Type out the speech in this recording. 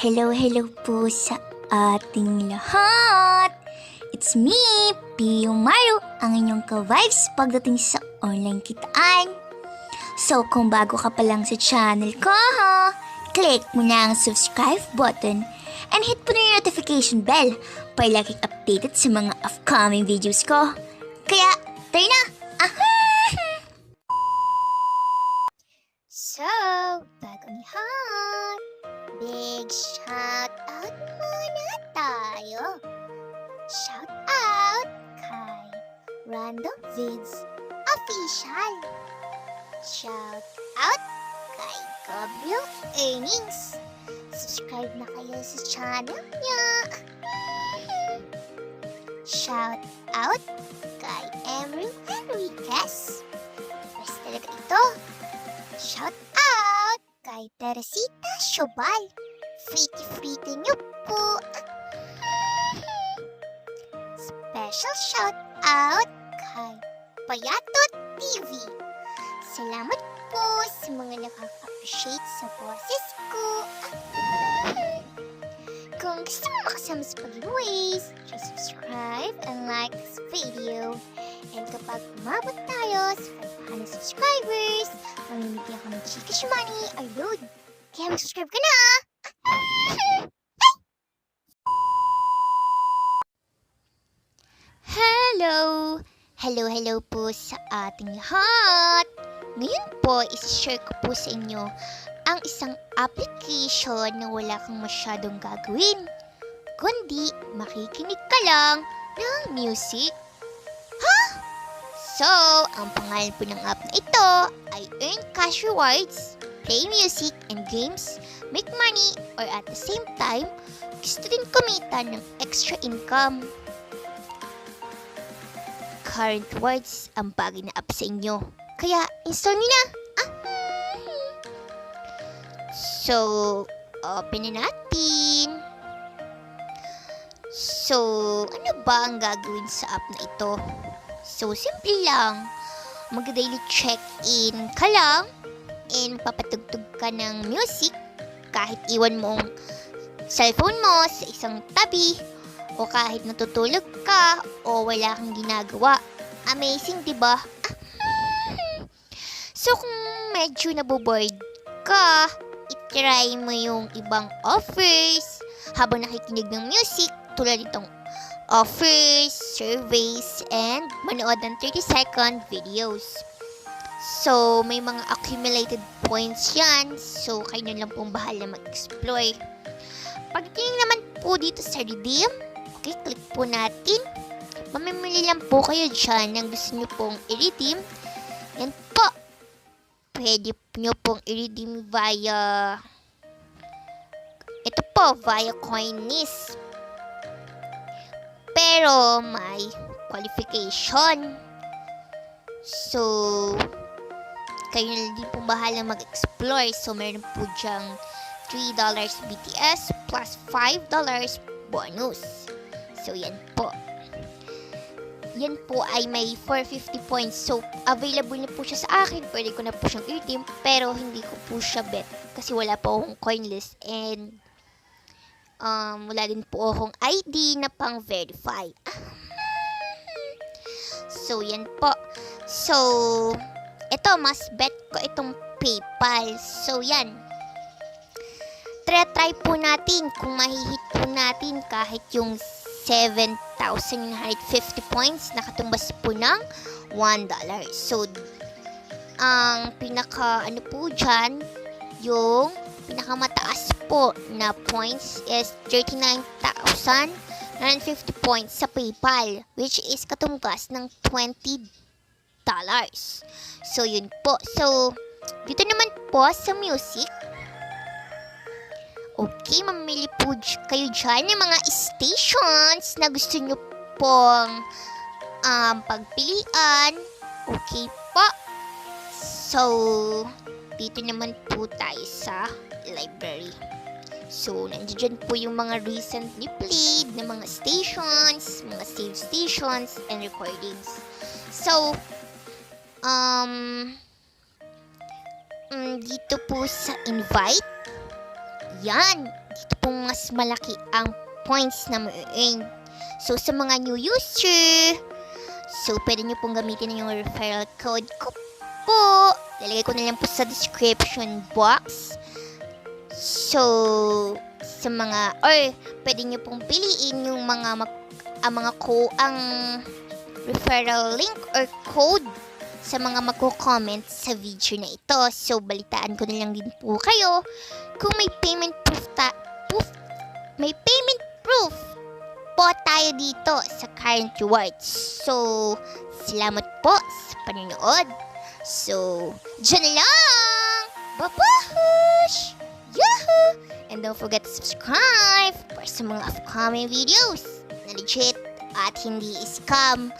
Hello po sa ating lahat! It's me, Pio Maru, ang inyong ka-vibes pagdating sa online kitaan. So kung bago ka pa lang sa channel ko, click mo na ang subscribe button and hit po na yung notification bell para laging updated sa mga upcoming videos ko. Kaya, try na! So, bagong lahat, big shout out muna tayo. Shout out kay Random Vids Official. Shout out kay Gabriel Earnings. Subscribe na kayo sa channel niya. Shout out kay Emery Enriquez. Best talaga ito. Shout out kay Teresita Shobal. Free niyo po. Special shout out kay Payatot TV. Salamat po sa mga nakaka-appreciate sa boses ko. Kung gusto mo makasama sa pag-giveaways, just subscribe and like this video. And kapag umabot tayo sa 500 subscribers, mamimigyan ka ng Gcash money or load. Kaya mag-subscribe ka na! Hello po sa ating lahat! Ngayon po, isi-share ko po sa inyo ang isang application na wala kang masyadong gagawin, kundi makikinig ka lang ng music. So, ang pangalan po ng app na ito ay Earn Cash Rewards, Play Music and Games, Make Money, or at the same time, gusto din kumita ng extra income. Current rewards ang bagay na app sa inyo, kaya install nyo na! So, open na natin. So, ano ba ang gagawin sa app na ito? So, simple lang. Mag-daily check-in ka lang and papatugtog ka ng music kahit iwan mo ang cellphone mo sa isang tabi o kahit natutulog ka o wala kang ginagawa. Amazing, diba? So, kung medyo naboboard ka, itry mo yung ibang offers habang nakikinig ng music tulad itong offers, surveys, and manood ng 30-second videos. So, may mga accumulated points yan. So, kayo na lang pong bahala mag-explore. Pagdating naman po dito sa redeem, okay, click po natin. Mamimili lang po kayo dyan ng gusto nyo pong i-redeem. Yan po. Pwede nyo pong i-redeem via Coinlist. Pero may qualification. So, kayo na din po bahala mag-explore. So, meron po dyang $3 BTS plus $5 bonus. So, yan po. Yan po ay may 450 points. So, available na po siya sa akin. Pwede ko na po siyang i-redeem. Pero, hindi ko po siya bet. Kasi wala po akong coin list. And, wala din po akong ID na pang-verify. So, yan po. So, ito, mas bet ko itong PayPal. So, yan. Try po natin kung mahihit po natin kahit yung 7,950 points na katumbas po ng $1. So, ang pinaka, po dyan, yung pinakamataas po na points is 39,950 points sa PayPal, which is katumbas ng $20. So, yun po. So, dito naman po sa music, okay, mamili po kayo dyan ng mga stations na gusto nyo pong pagpilian. Okay po. So, dito naman po tayo sa library. So, nandiyan po yung mga recently played na mga stations, mga save stations, and recordings. So, dito po sa invite, yan, dito pong mas malaki ang points na ma-earn. So, sa mga new user, so, pwede nyo pong gamitin yung referral code ko po. Lalagay ko na lang po sa description box. So, sa mga, or pwede nyo pong piliin yung ang referral link or code sa mga magko-comment sa video na ito. So, balitaan ko na lang din po kayo kung may payment proof po tayo dito sa current rewards. So, salamat po sa panonood. So, dyan na lang! Babush! Yahoo! And don't forget to subscribe for sa mga upcoming videos na legit at hindi scam.